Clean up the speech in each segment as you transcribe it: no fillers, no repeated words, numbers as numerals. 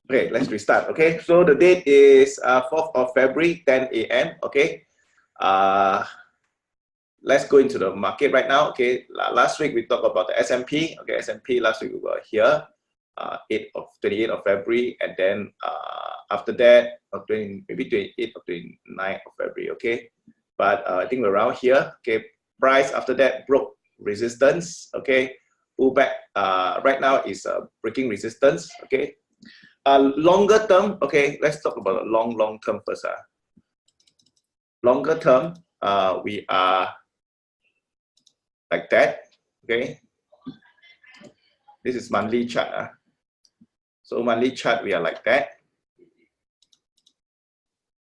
Okay, let's restart. Okay, so the date is 4th of February, 10 a.m. Okay, let's go into the market right now. Okay, last week we talked about the S&P. Okay, S&P last week we were here, 28th of February, and then after that, maybe 28th or 29th of February. Okay, but I think we're around here. Okay, price after that broke resistance. Okay, pull back. Right now is breaking resistance. Okay. Longer term, okay, let's talk about the long term first. Longer term, we are like that, okay. This is monthly chart. So monthly chart, we are like that.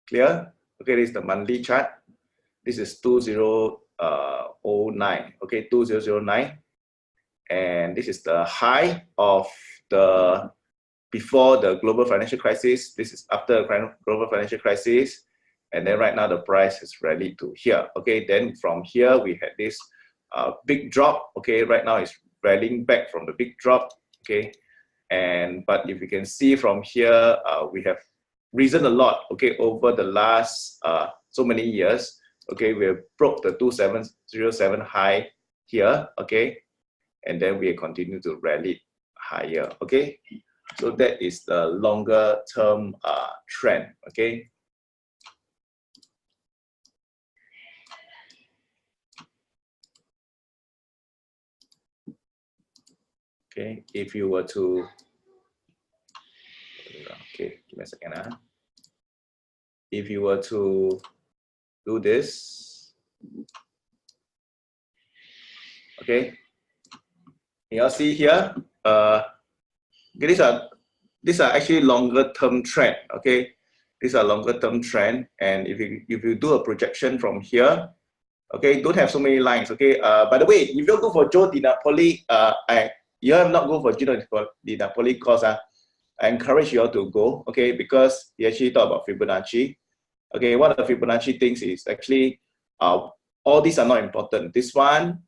Clear? Okay, this is the monthly chart. This is 2009, okay, 2009. And this is the high of the before the global financial crisis. This is after the global financial crisis, and then right now the price is rallied to here. Okay, then from here we had this big drop. Okay, right now it's rallying back from the big drop. Okay, but if you can see from here, we have risen a lot. Okay, over the last so many years. Okay, we have broke the 2707 high here. Okay, and then we continue to rally higher. Okay. So that is the longer term trend, okay? Okay, if you were to, okay, give me a second. If you were to do this, okay, you all see here, these are actually longer term trend. Okay, these are longer term trend, and if you do a projection from here, okay, don't have so many lines. Okay, by the way, if you go for Joe DiNapoli, you have not go for Joe DiNapoli course. I encourage you all to go. Okay, because he actually talk about Fibonacci. Okay, one of the Fibonacci things is actually all these are not important. This one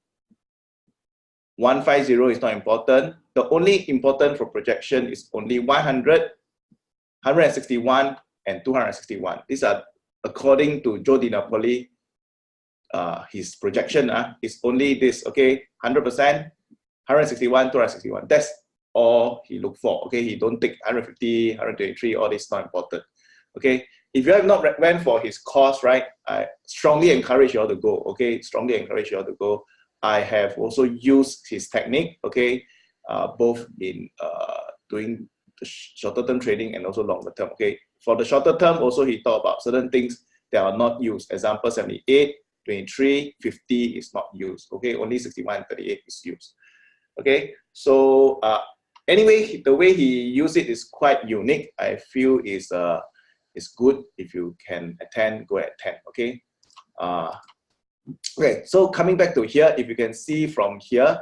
150 is not important. The only important for projection is only 100, 161, and 261. These are according to Joe DiNapoli. His projection is only this. Okay, 100%, 161, 261. That's all he look for. Okay, he don't take 150, 123. All this not important. Okay, if you have not went for his course, right, I strongly encourage you all to go. Okay, strongly encourage you all to go. I have also used his technique, okay, both in doing the shorter term trading and also longer term. Okay, for the shorter term, also he talked about certain things that are not used. Example 78, 23, 50 is not used. Okay, only 61 and 38 is used. Okay, so anyway, the way he used it is quite unique. I feel is good. If you can attend, go attend. Okay. Okay, so coming back to here, if you can see from here,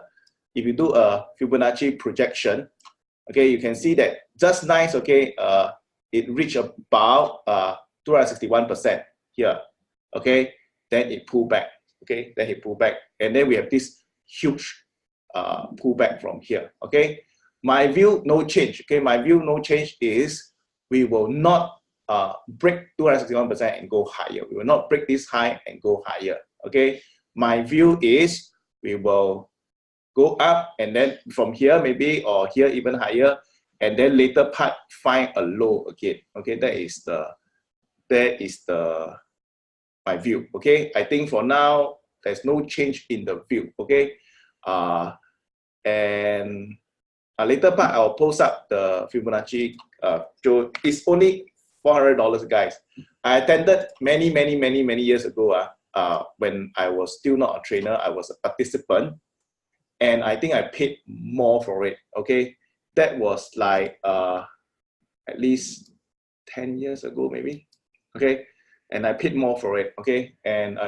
if you do a Fibonacci projection, okay, you can see that just nice, okay, it reached about 261% here, okay, then it pulled back, okay, then it pulled back, and then we have this huge pullback from here, okay. My view, no change, okay, my view, no change is we will not break 261% and go higher. We will not break this high and go higher. Okay, my view is we will go up and then from here maybe or here even higher, and then later part find a low again. Okay, that is my view. Okay, I think for now there's no change in the view. Okay, and a later part I'll post up the Fibonacci. It's only $400, guys. I attended many years ago. When I was still not a trainer, I was a participant, and I think I paid more for it. Okay, that was like at least 10 years ago, maybe. Okay, and I paid more for it. Okay, and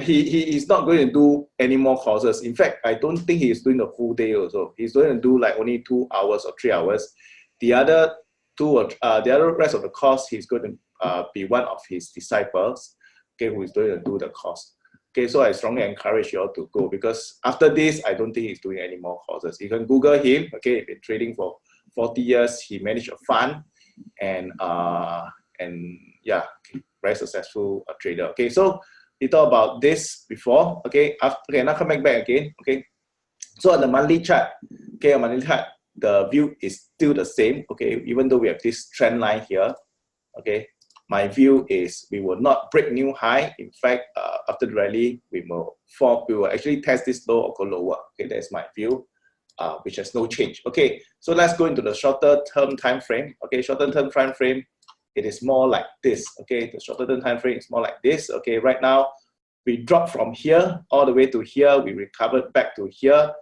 he is not going to do any more courses. In fact, I don't think he is doing the full day also. He's going to do like only 2 hours or 3 hours. The other rest of the course, he's going to be one of his disciples, okay, who is going to do the course. Okay, so I strongly encourage you all to go, because after this, I don't think he's doing any more courses. You can Google him. Okay, been trading for 40 years, he managed a fund, and yeah, very successful trader. Okay, so we talked about this before. Okay, okay, now coming back again. Okay, so on the monthly chart, okay, on monthly chart, the view is still the same. Okay, even though we have this trend line here. Okay, my view is we will not break new high. In fact, after the rally, we will fall. We will actually test this low or go lower. Okay, that's my view, which has no change. Okay, so let's go into the shorter term time frame. Okay, shorter term time frame, it is more like this. Okay, the shorter term time frame is more like this. Okay, right now we dropped from here all the way to here. We recovered back to here.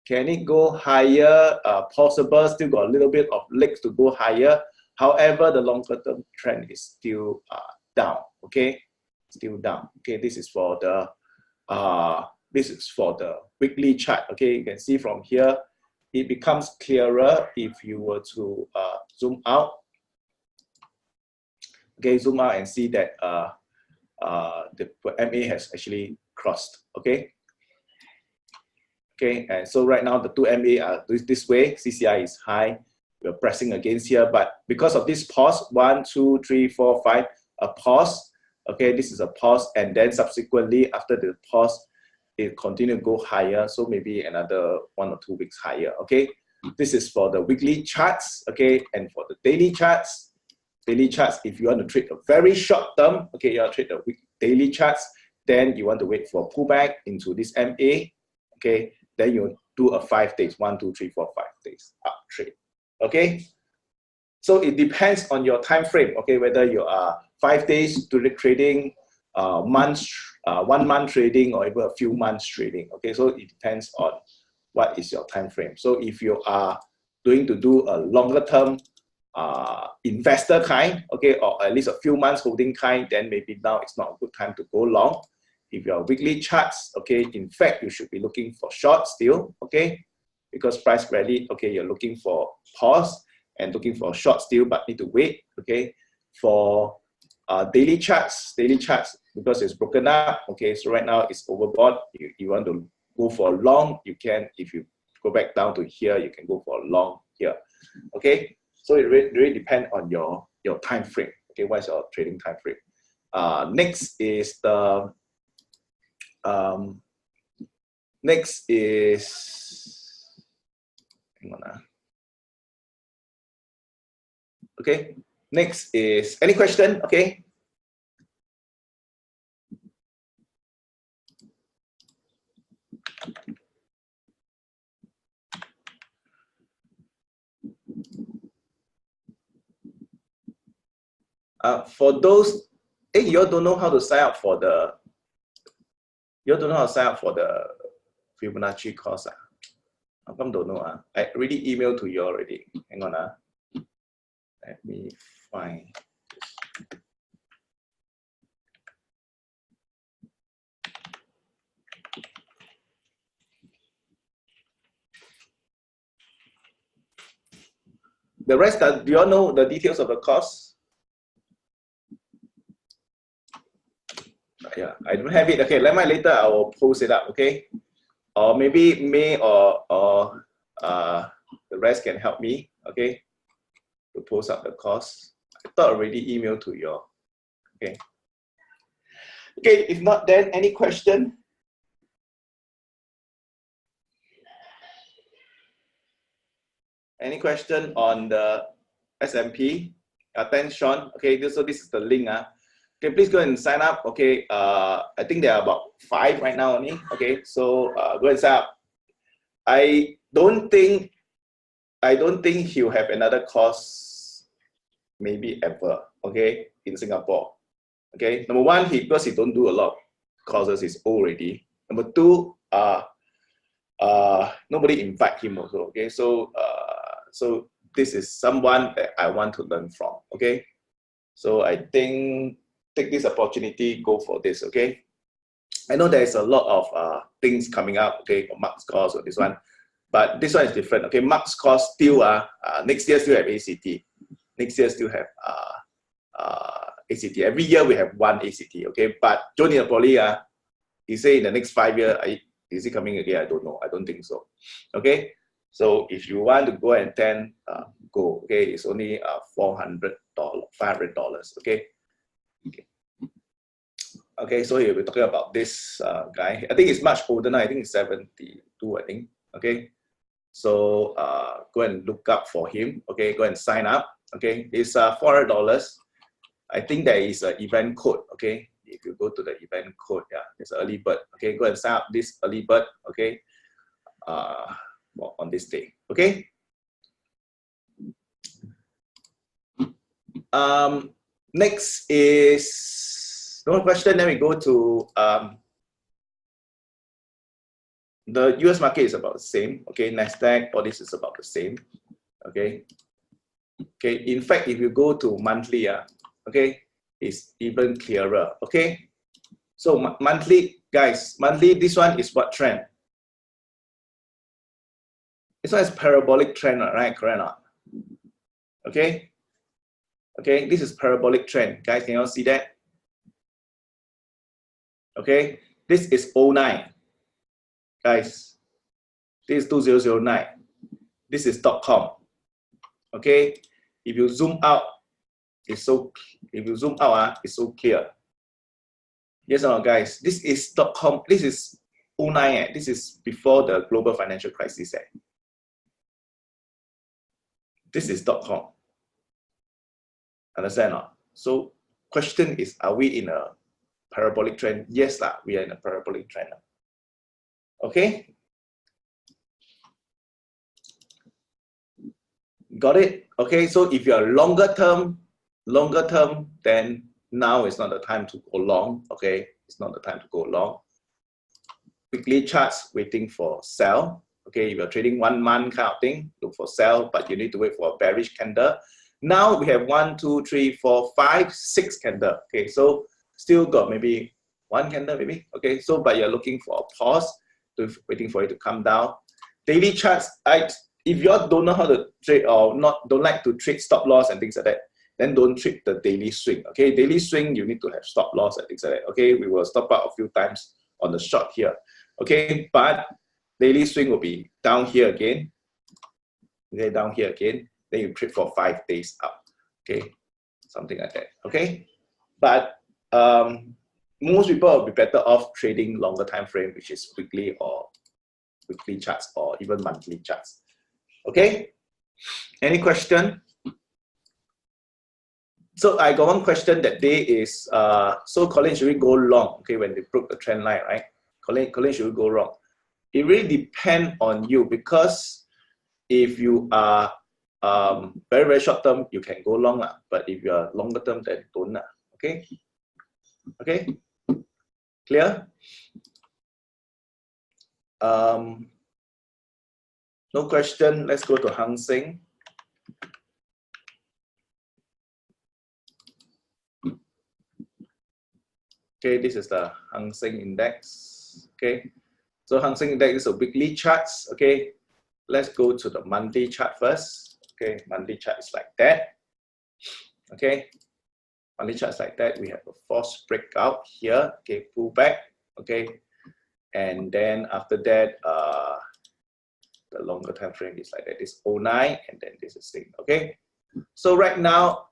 Can it go higher? Possible. Still got a little bit of legs to go higher. However, the longer term trend is still down. Okay, still down. Okay, this is for the weekly chart. Okay, you can see from here, it becomes clearer if you were to zoom out. Okay, zoom out and see that the MA has actually crossed. Okay. Okay, and so right now the two MA are this way. CCI is high. We're pressing against here, but because of this pause, 1, 2, 3, 4, 5, a pause. Okay, this is a pause, and then subsequently after the pause, it continue to go higher. So maybe another 1 or 2 weeks higher. Okay, this is for the weekly charts. Okay, and for the daily charts. Daily charts, if you want to trade a very short term, okay, you want to trade the daily charts, then you want to wait for a pullback into this MA. Okay, then you do a 5 days, 1, 2, 3, 4, 5 days up trade. Okay, so it depends on your time frame. Okay, whether you are 5 days to trading, months, 1 month trading, or even a few months trading. Okay, so it depends on what is your time frame. So if you are going to do a longer term investor kind, okay, or at least a few months holding kind, then maybe now it's not a good time to go long. If your weekly charts, okay, in fact, you should be looking for short still, okay, because price rally, okay, you're looking for pause and looking for short still, but need to wait, okay. For daily charts, because it's broken up, okay, so right now it's overbought. You want to go for a long, you can. If you go back down to here, you can go for a long here, okay. So it really depends on your time frame, okay. What's your trading time frame? Next is the hang on. Okay, next is any question? Okay. For those, you all don't know how to sign up for the. You all don't know how to sign up for the Fibonacci course. How come don't know? I already emailed to you already. Hang on. Let me find this. The rest, do you all know the details of the course? Yeah, I don't have it. Okay, later I will post it up. Okay, or maybe May or the rest can help me. Okay, to post up the course. I thought already emailed to you. Okay. Okay, if not, then any question? Any question on the S&P? Thanks, Sean. Okay, so this is the link. Okay, please go and sign up. Okay, I think there are about 5 right now only. Okay, so go and sign up. I don't think he'll have another course, maybe ever. Okay, in Singapore. Okay, number 1, because he don't do a lot of courses, he's old already. Number 2, nobody invite him also. Okay, so so this is someone that I want to learn from. Okay, so I think take this opportunity, go for this. Okay, I know there is a lot of things coming up. Okay, Mark's course or this one, but this one is different. Okay, Mark's course still next year still have ACT. Next year still have ACT. Every year we have 1 ACT. Okay, but Johnny Poly he say in the next 5 years, is he coming again? I don't know. I don't think so. Okay, So if you want to go and attend, go. Okay, it's only $400, $500. Okay. Okay, so here we're talking about this guy. I think it's much older now. I think it's 72. I think. Okay. So go and look up for him. Okay, go and sign up. Okay, it's $400. I think there is an event code. Okay, if you go to the event code, yeah, there's an early bird. Okay, go and sign up this early bird. Okay, on this day. Okay. Next is no question. Then we go to the US market is about the same. Okay, Nasdaq, all this is about the same. Okay. Okay. In fact, if you go to monthly, okay, it's even clearer. Okay. So monthly, guys, monthly. This one is what trend? This one is parabolic trend, right? Correct or not? Okay. Okay. This is parabolic trend, guys. Can you all see that? Okay. This is 09. Guys, this is 2009. This is .com. Okay, if you zoom out, it's so. If you zoom out, it's so clear. Yes or no, guys? This is .com. This is 09. This is before the global financial crisis. This is .com. Understand or not? So, question is, are we in a parabolic trend? Yes, we are in a parabolic trend. Okay. Got it? Okay, so if you're longer term, then now is not the time to go long. Okay, it's not the time to go long. Weekly charts waiting for sell. Okay, if you're trading 1 month kind of thing, look for sell, but you need to wait for a bearish candle. Now we have 1, 2, 3, 4, 5, 6 candle. Okay, so still got maybe 1 candle, maybe. Okay, so but you're looking for a pause, waiting for it to come down. Daily charts, if you all don't know how to trade or don't like to trade stop loss and things like that, then don't trade the daily swing. Okay, daily swing, you need to have stop loss and things like that. Okay, we will stop out a few times on the short here. Okay, but daily swing will be down here again. Okay, down here again. Then you trade for 5 days up. Okay, something like that. Okay, but most people will be better off trading longer time frame, which is weekly or weekly charts or even monthly charts. Okay, any question? So I got one question that day is, so Collin, should we go long? Okay, when they broke the trend line, right? Collin, should we go wrong? It really depends on you, because if you are very, very short term, you can go long, but if you are longer term, then don't. Okay? Okay? Clear? No question. Let's go to Hang Seng. Okay, this is the Hang Seng Index. Okay, so Hang Seng Index is a weekly charts. Okay, let's go to the monthly chart first. Okay, monthly chart is like that. Okay, monthly charts like that. We have a false breakout here. Okay, pull back. Okay, and then after that, the longer time frame is like that. This 09, and then this is thing. Okay, so right now,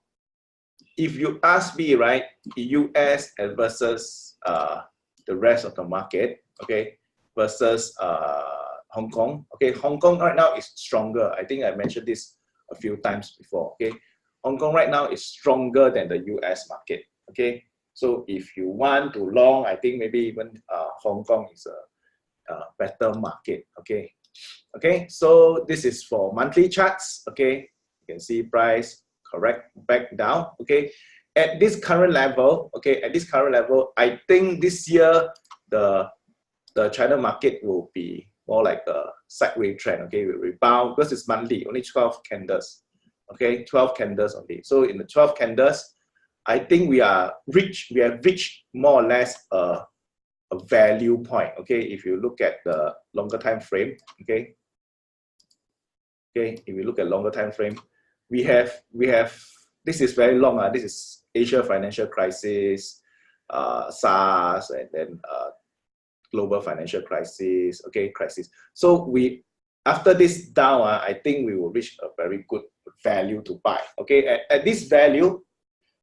if you ask me, right, US versus the rest of the market, okay, versus Hong Kong. Okay, Hong Kong right now is stronger. I think I mentioned this a few times before. Okay, Hong Kong right now is stronger than the US market. Okay, so if you want to long, I think maybe even Hong Kong is a better market. Okay, okay. So this is for monthly charts. Okay, you can see price correct back down. Okay, at this current level. Okay, at this current level, I think this year the China market will be more like a sideways trend. Okay, we rebound because it's monthly, only 12 candles. Okay, 12 candles only. So in the 12 candles, I think we have reached more or less a value point. Okay, if you look at the longer time frame. Okay, okay, if you look at longer time frame, we have this is very long. This is Asia financial crisis, SARS, and then global financial crisis. Okay, crisis. So we after this down, I think we will reach a very good value to buy. Okay, at this value,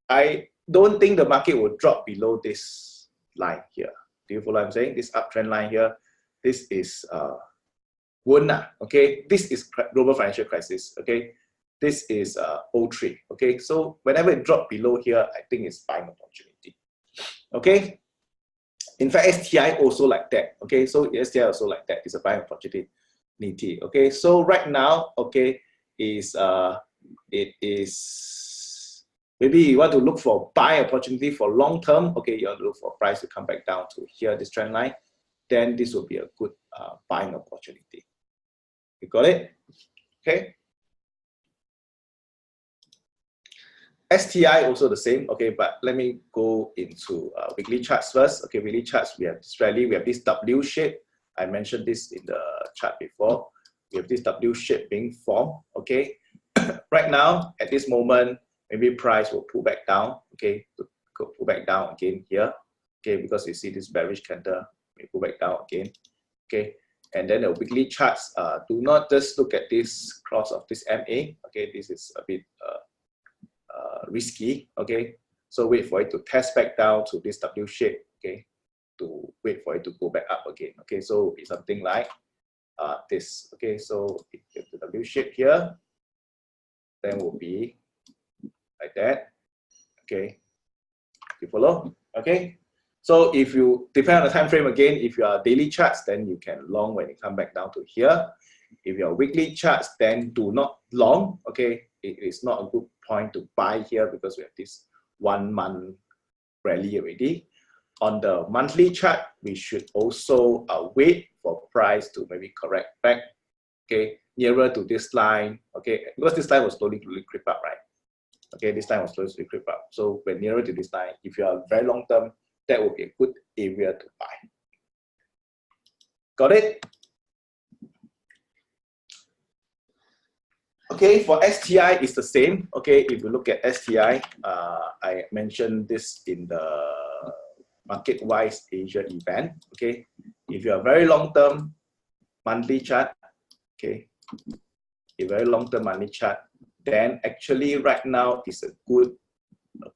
I don't think the market will drop below this line here. Do you follow what I'm saying? This uptrend line here, this is okay, this is global financial crisis. Okay, this is 03. Okay, so whenever it drop below here, I think it's buying opportunity. Okay, in fact, STI also like that. Okay, so STI also like that. It's a buying opportunity. Okay, so right now, okay, is it is maybe you want to look for buy opportunity for long term. Okay, you want to look for price to come back down to here, this trend line. Then this will be a good buying opportunity. You got it? Okay. STI also the same. Okay, but let me go into weekly charts first. Okay, weekly charts, we have this rally, we have this W shape. I mentioned this in the chart before. We have this W shape being formed. Okay, right now at this moment, maybe price will pull back down. Okay, pull back down again here. Okay, because you see this bearish candle, we pull back down again. Okay, and then the weekly charts. Do not just look at this cross of this MA. Okay, this is a bit risky. Okay, so wait for it to test back down to this W shape. Okay, to wait for it to go back up again. Okay, so it'll be something like this. Okay, so if the W shape here, then will be like that. Okay, you follow? Okay, so if you depend on the time frame again, if you are daily charts, then you can long when it come back down to here. If you are weekly charts, then do not long. Okay, it is not a good point to buy here because we have this 1 month rally already. On the monthly chart, we should also wait for price to maybe correct back, okay, nearer to this line, okay, because this line was slowly creep up, right? Okay, this line was slowly creep up. So when nearer to this line, if you are very long term, that would be a good area to buy. Got it? Okay, for STI, it's the same. Okay, if you look at STI, I mentioned this in the market-wise Asia event. Okay, if you are very long-term monthly chart, okay, a very long-term monthly chart, then actually right now is a good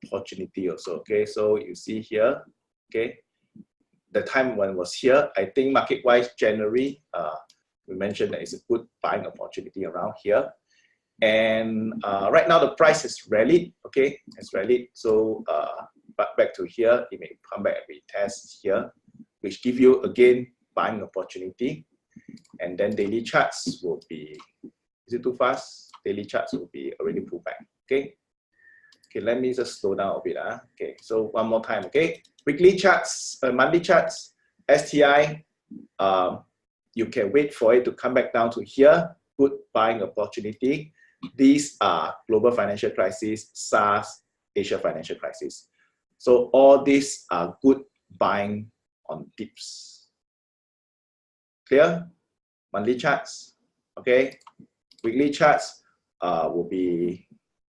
opportunity also. Okay, so you see here, okay, the time when it was here, I think market-wise January, we mentioned that it's a good buying opportunity around here. And right now the price has rallied, okay, has rallied. So but back to here, it may come back and retest here, which give you again buying opportunity. And then daily charts will be, is it too fast? Daily charts will be already pulled back. Okay. Okay, let me just slow down a bit. Okay, so one more time. Okay, weekly charts, monthly charts, STI. You can wait for it to come back down to here. Good buying opportunity. These are global financial crisis, SARS, Asia financial crisis. So all these are good buying on dips. Clear? Monthly charts, okay. Weekly charts will be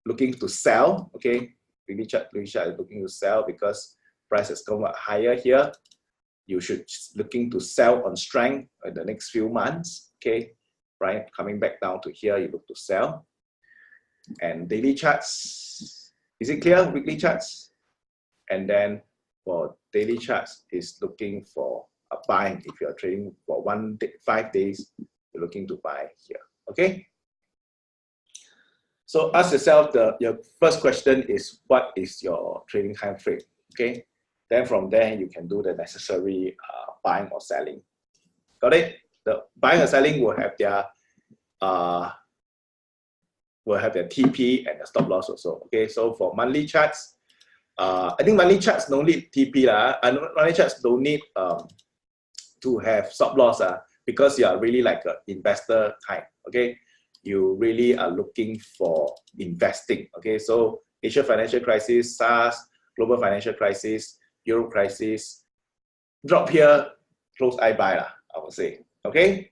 looking to sell, okay. Weekly chart is looking to sell because price has come up higher here. You should looking to sell on strength in the next few months, okay. Right, coming back down to here, you look to sell. And daily charts, is it clear? Weekly charts, and then for daily charts is looking for a buying. If you are trading for 5 days, you're looking to buy here. Okay. So ask yourself your first question is what is your trading time frame? Okay. Then from there you can do the necessary buying or selling. Got it? The buying or selling will have their TP and the stop loss also. Okay, so for monthly charts, I think monthly charts don't need TP and monthly charts don't need to have stop loss because you are really like an investor type. Okay, you really are looking for investing. Okay, so Asia financial crisis, SARS, global financial crisis, Euro crisis, drop here, close eye buy I would say. Okay.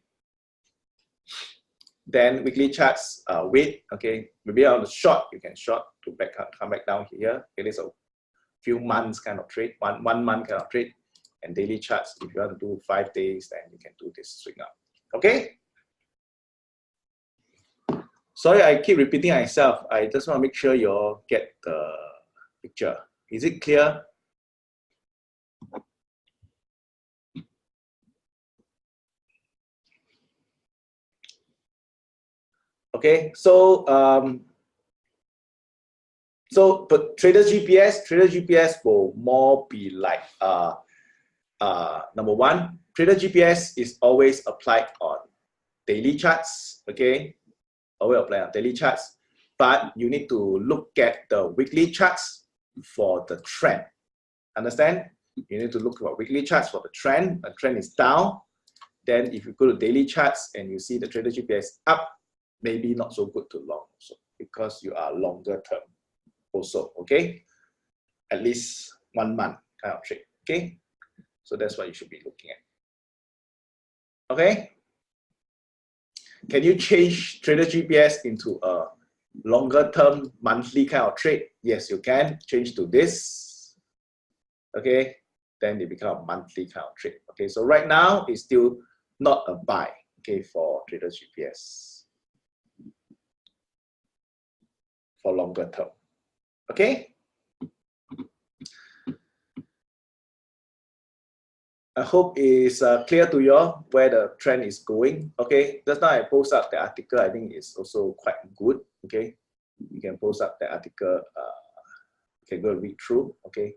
Then weekly charts, wait, okay, maybe on the short, you can short to come back down here. It is a few months kind of trade, one month kind of trade. And daily charts, if you want to do 5 days, then you can do this swing up. Okay? Sorry, I keep repeating myself. I just want to make sure you all get the picture. Is it clear? Okay, so but Trader GPS will more be like number one, Trader GPS is always applied on daily charts. Okay, always apply on daily charts, but you need to look at the weekly charts for the trend. Understand? You need to look at weekly charts for the trend. A trend is down. Then if you go to daily charts and you see the Trader GPS up, maybe not so good to long also because you are longer term also, okay? At least 1 month kind of trade, okay? So that's what you should be looking at, okay? Can you change Trader GPS into a longer term monthly kind of trade? Yes, you can change to this, okay? Then it becomes a monthly kind of trade, okay? So right now it's still not a buy, okay, for Trader GPS. For longer term, okay? I hope it's clear to you all where the trend is going, okay? Just now I post up the article, I think it's also quite good, okay? You can post up the article, you can go read through, okay?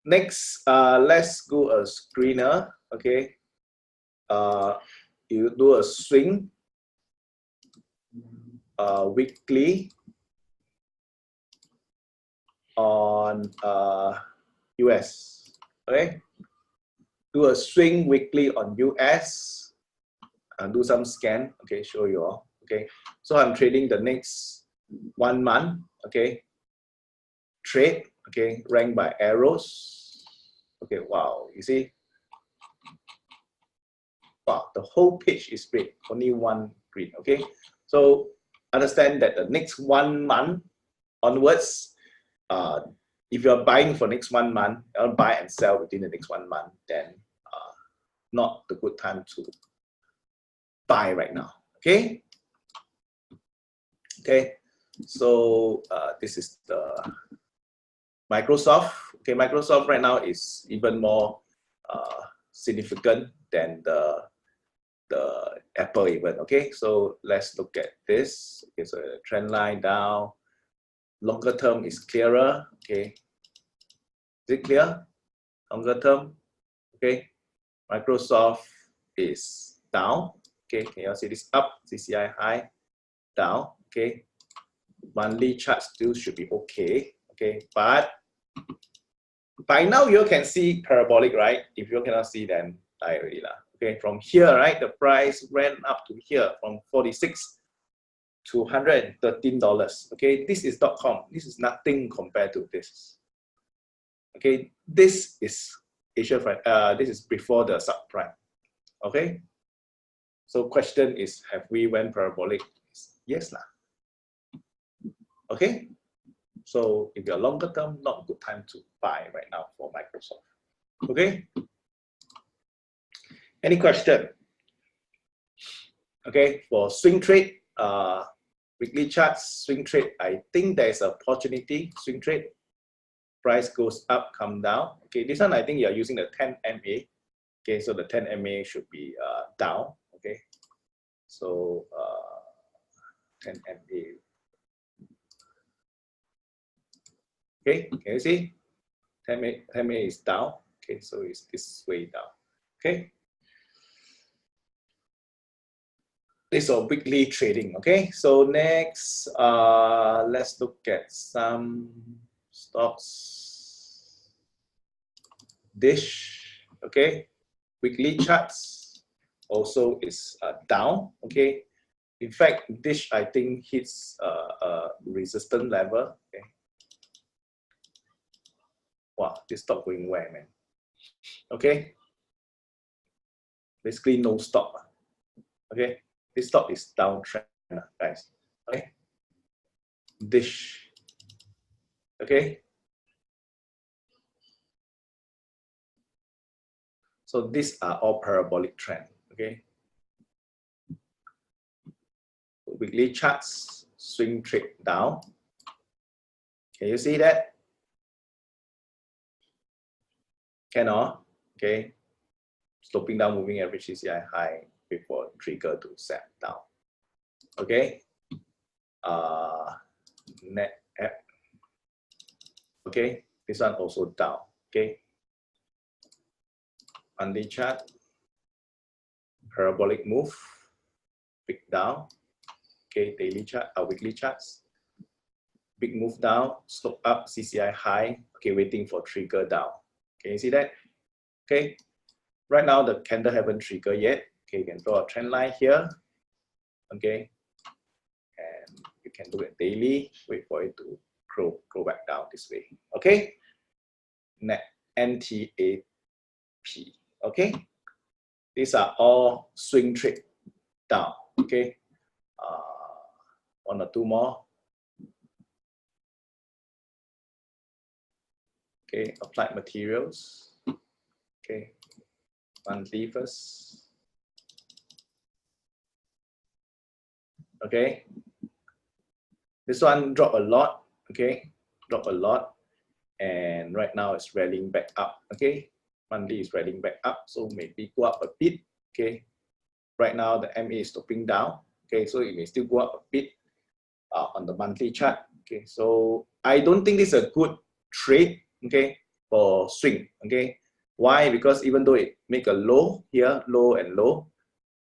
Next, let's go a screener, okay? You do a swing weekly on US, okay? Do a swing weekly on US and do some scan, okay, show you all, okay? So I'm trading the next 1 month, okay? Trade, okay, ranked by arrows. Okay, wow, you see? Wow, the whole page is red, only one green, okay? So understand that the next 1 month onwards, if you're buying for next 1 month, you'll buy and sell within the next 1 month, then not the good time to buy right now, okay? Okay, so this is the Microsoft. Okay, Microsoft right now is even more significant than the Apple even. Okay, so let's look at this. Okay, so trend line down. Longer term is clearer. Okay, is it clear? Longer term. Okay, Microsoft is down. Okay, can you see this up? CCI high, down. Okay, monthly chart still should be okay. Okay, but by now you can see parabolic, right? If you cannot see, then I already lah. Okay, from here, right, the price went up to here from 46 to $113. Okay, this is .com. This is nothing compared to this. Okay, this is Asia prime. This is before the subprime. Okay, so question is, have we went parabolic? Yes lah. Okay, so if you're longer term, not a good time to buy right now for Microsoft. Okay. Any question? Okay, for swing trade, weekly charts, swing trade, I think there is an opportunity, swing trade, price goes up, come down. Okay, this one I think you're using the 10 MA. Okay, so the 10 MA should be down. Okay, so 10 MA. Okay, can you see? 10 MA is down. Okay, so it's this way down. Okay. This is weekly trading. Okay, so next, let's look at some stocks. Dish, okay, weekly charts also is down. Okay, in fact, Dish I think hits a resistance level. Okay, wow, this stock going where, man? Okay, basically no stop. Okay. This stock is downtrend, guys. Okay. Dish. Okay. So these are all parabolic trend. Okay. So weekly charts, swing trade down. Can you see that? Cannot. Okay. Sloping down, moving average CCI high before trigger to set down. Okay. Net app. Okay. This one also down. Okay. Monthly chart. Parabolic move. Big down. Okay. Daily chart. Weekly charts. Big move down. Slope up. CCI high. Okay. Waiting for trigger down. Can you see that? Okay. Right now, the candle haven't triggered yet. Okay, you can draw a trend line here. Okay, and you can do it daily. Wait for it to grow back down this way. Okay, NTAP. Okay, these are all swing trade down. Okay, one or two more. Okay, applied materials. Okay. Monthly first. Okay. This one dropped a lot. Okay. Dropped a lot. And right now it's rallying back up. Okay. Monthly is rallying back up. So maybe go up a bit. Okay. Right now the MA is stopping down. Okay. So it may still go up a bit on the monthly chart. Okay. So I don't think this is a good trade. Okay. For swing. Okay. Why? Because even though it make a low here, low and low,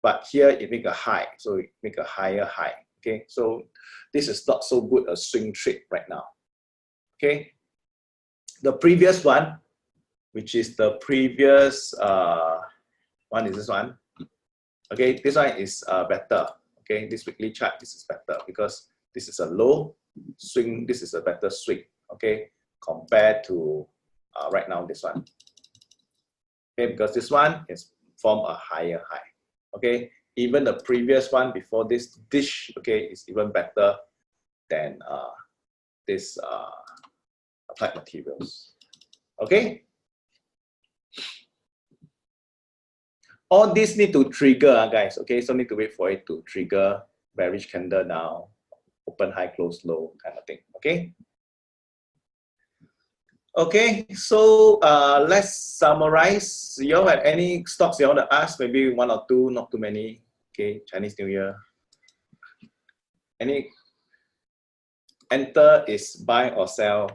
but here it make a high, so it make a higher high. Okay, so this is not so good a swing trade right now. Okay, the previous one, which is the previous one, is this one. Okay, this one is better. Okay, this weekly chart, this is better because this is a low swing. This is a better swing. Okay, compared to right now this one. Okay, because this one is form a higher high. Okay, even the previous one before this dish, okay, is even better than this applied materials. Okay, all this need to trigger, guys. Okay, so need to wait for it to trigger bearish candle down, open high, close low kind of thing. Okay. Okay, so let's summarize. You all have any stocks you want to ask? Maybe one or two, not too many. Okay, Chinese New Year. Any enter is buy or sell?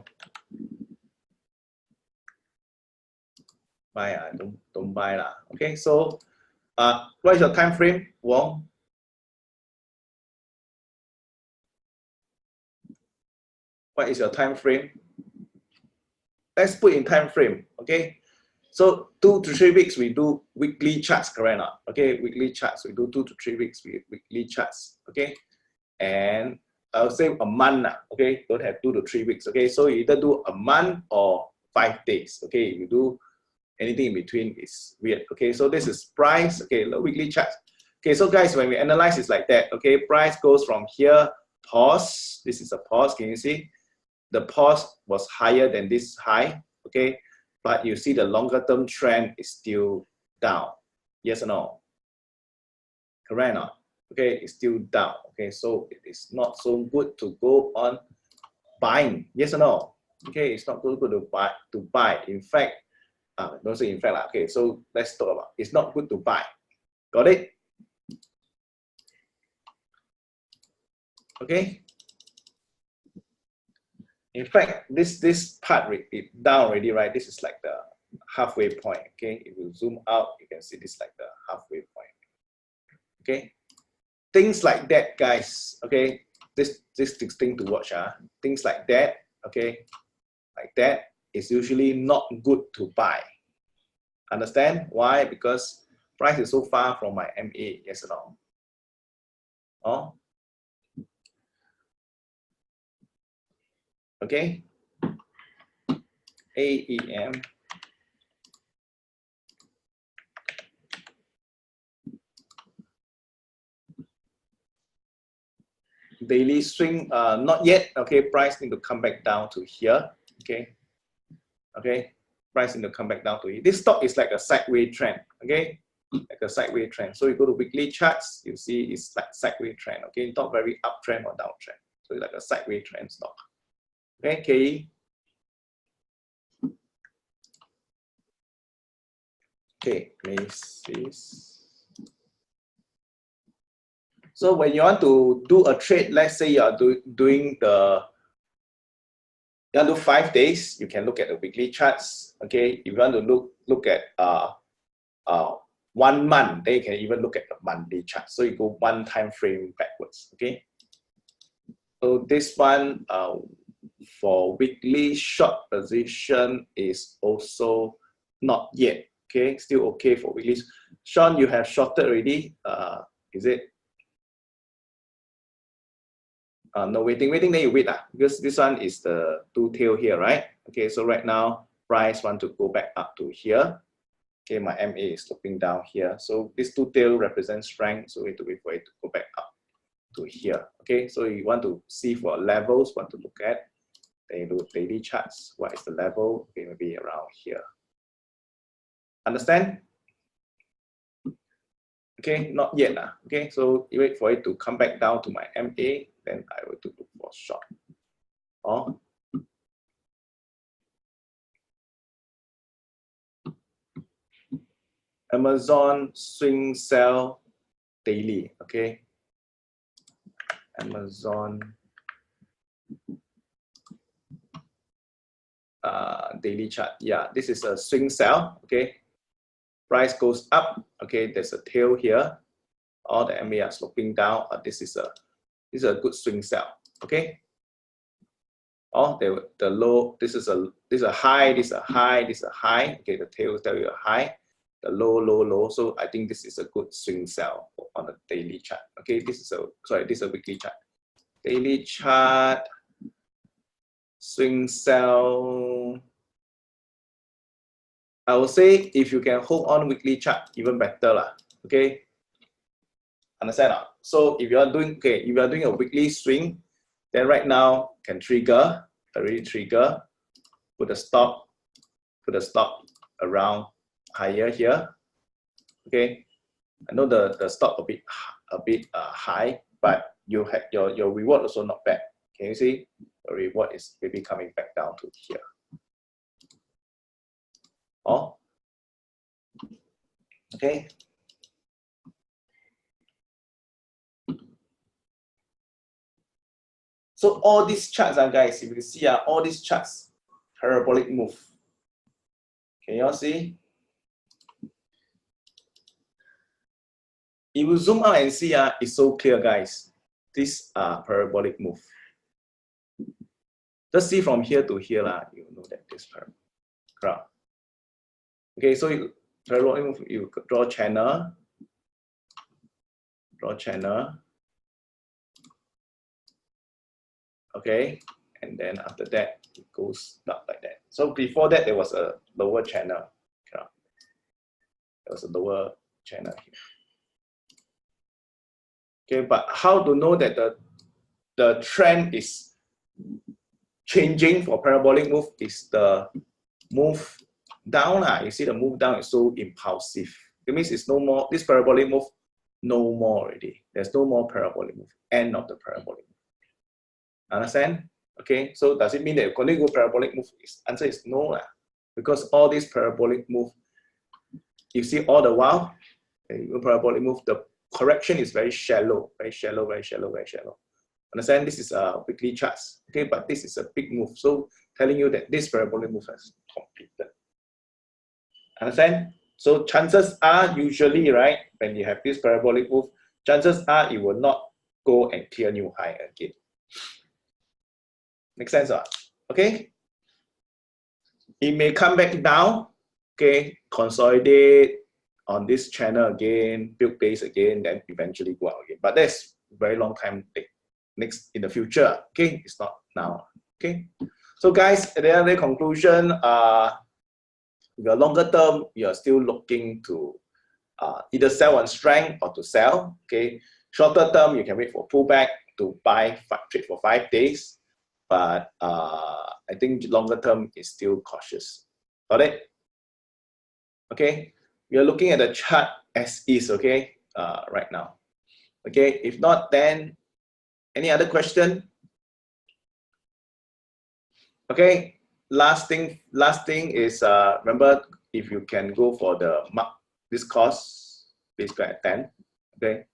Buy, don't buy lah. Okay, so what is your time frame, Wong? What is your time frame? Let's put in time frame, okay? So 2 to 3 weeks, we do weekly charts, correct? Okay, weekly charts, we do 2 to 3 weeks, weekly charts, okay? And I'll say a month, okay? Don't have 2 to 3 weeks, okay? So you either do a month or 5 days, okay? If you do anything in between, is weird, okay? So this is price, okay, weekly charts. Okay, so guys, when we analyze, it's like that, okay? Price goes from here, pause, this is a pause, can you see? The pause was higher than this high, okay? But you see the longer term trend is still down. Yes or no? Correct or not? Okay, it's still down. Okay, so it is not so good to go on buying. Yes or no? Okay, it's not good to buy. In fact, don't say in fact. Okay, so let's talk about it's not good to buy. Got it? Okay. In fact, this part is down already, right? This is like the halfway point. Okay, if you zoom out, you can see this like the halfway point. Okay, things like that, guys. Okay, this thing to watch. Things like that. Okay, like that is usually not good to buy. Understand why? Because price is so far from my MA. Yes or no? Oh. Okay, AEM. Daily swing, not yet. Okay, price need to come back down to here. Okay, okay, price need to come back down to here. This stock is like a sideways trend. Okay, like a sideways trend. So you go to weekly charts, you see it's like sideways trend. Okay, not very uptrend or downtrend. So it's like a sideways trend stock. Okay, KE. Okay, Macy's. So when you want to do a trade, let's say you are doing the, you want to do 5 days, you can look at the weekly charts. Okay, if you want to look at 1 month, then you can even look at the monthly chart. So you go 1 time frame backwards. Okay. So this one for weekly short position is also not yet. Okay, still okay for weekly. Sean, you have shorted already. Is it? No, waiting, then you wait because this one is the 2 tail here, right? Okay, so right now price want to go back up to here. Okay, my MA is sloping down here. So this 2 tail represents strength, so we have to wait for it to go back up to here. Okay, so you want to see for levels, want to look at. Then you do daily charts. What is the level? Okay, maybe around here. Understand? Okay, not yet. Okay, so you wait for it to come back down to my MA, then I will look for short. Or Amazon swing sell daily. Okay, Amazon daily chart. Yeah, this is a swing sell. Okay, price goes up. Okay, there's a tail here. All the MA are sloping down. This is a good swing sell. Okay. Oh, the low. This is a high. This is a high. This is a high. Okay, the tail tell you a high. The low. So I think this is a good swing sell on the daily chart. Okay, this is a weekly chart. Daily chart, swing sell. I will say if you can hold on weekly chart, even better lah. Okay, understand? So if you are doing a weekly swing, then right now can trigger, already trigger, put a stop around higher here. Okay, I know the stop a bit high, but you have your reward also not bad. Can you see the reward is maybe coming back down to here? Oh, okay. So all these charts, guys, if you see all these charts, parabolic move. Can you all see? If you zoom out and see, it's so clear, guys. This parabolic move. Just see from here to here, you know that this parabolic. Okay, so parabolic move, you draw channel. Okay, and then after that it goes up like that. So before that there was a lower channel. There was a lower channel here. Okay, but how to know that the trend is changing for parabolic move is the move down. You see the move down is so impulsive. It means it's no more, this parabolic move, no more already. There's no more parabolic move. End of the parabolic move. Understand? Okay, so does it mean that you continue to go parabolic move? Answer is no, because all these parabolic move, you see all the while, parabolic move, the correction is very shallow. Understand? This is a weekly charts, okay, but this is a big move. So telling you that this parabolic move has completed. Understand? So chances are usually, right, when you have this parabolic move, chances are it will not go and clear new high again. Make sense? Okay. It may come back down, okay, consolidate on this channel again, build base again, then eventually go out again. But that's very long time next in the future. Okay, it's not now. Okay. So guys, at the end of the conclusion, the longer term, you're still looking to either sell on strength or to sell. Okay. Shorter term, you can wait for pullback to buy, trade for 5 days. But I think longer term is still cautious. Got it? Okay. We are looking at the chart as is, okay, right now. Okay, if not, then any other question? Okay, last thing is remember, if you can go for this course, please go attend. Okay,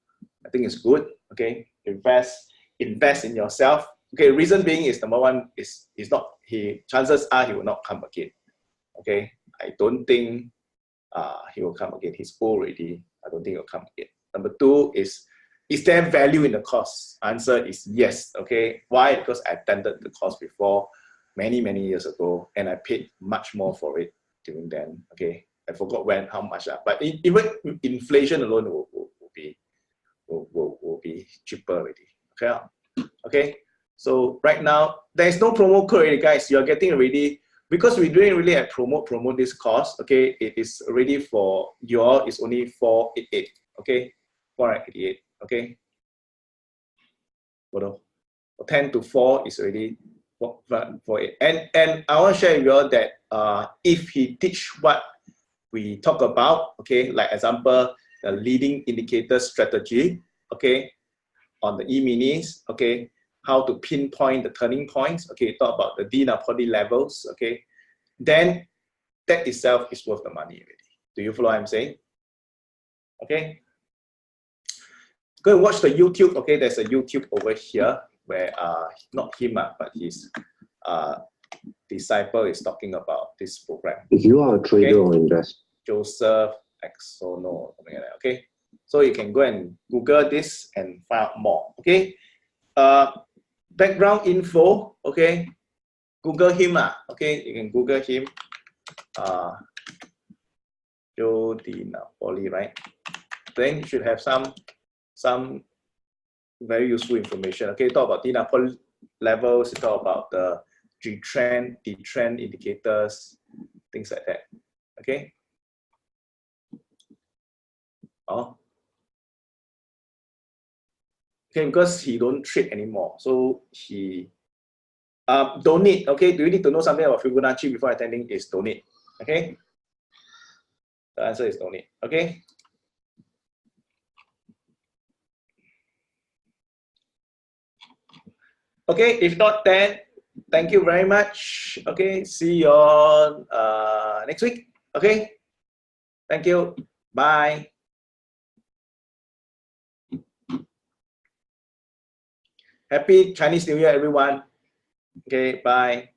I think it's good. Okay, invest in yourself. Okay, reason being is number one is chances are he will not come again. Okay, I don't think he will come again. He's old already. I don't think he'll come again. Number two is there value in the course? Answer is yes. Okay, why? Because I attended the course before many years ago, and I paid much more for it during then. Okay, I forgot how much, but even inflation alone will be cheaper already. Okay, okay. So right now there is no promo code already, guys. You are getting already, because we're doing really at promote this course. Okay, it is already for you all. It's only 488. Okay, 488. Okay, for 10 to 4 is already for it. And I want to share with you all that if he teach what we talk about, okay, like example, the leading indicator strategy, okay, on the E-minis, okay, how to pinpoint the turning points, okay, talk about the D Napoli levels, okay, then that itself is worth the money already. Do you follow what I'm saying? Okay. Go and watch the YouTube, okay, there's a YouTube over here where, not him, but his disciple is talking about this program. If you are a trader or investor, Joseph Exono, something like that. Okay, so you can go and Google this and find out more. Okay, background info. Okay, Google him. Okay, you can Google him. Joe Di Napoli, right? Then you should have some very useful information. Okay, talk about Di Napoli levels. Talk about the trend indicators, things like that. Okay. Oh. Okay, because he don't trade anymore, so he don't need. Okay, do you need to know something about Fibonacci before attending? Is don't need. Okay, the answer is don't need. Okay. Okay, if not, then thank you very much. Okay, see you on next week. Okay, thank you. Bye. Happy Chinese New Year, everyone. Okay, bye.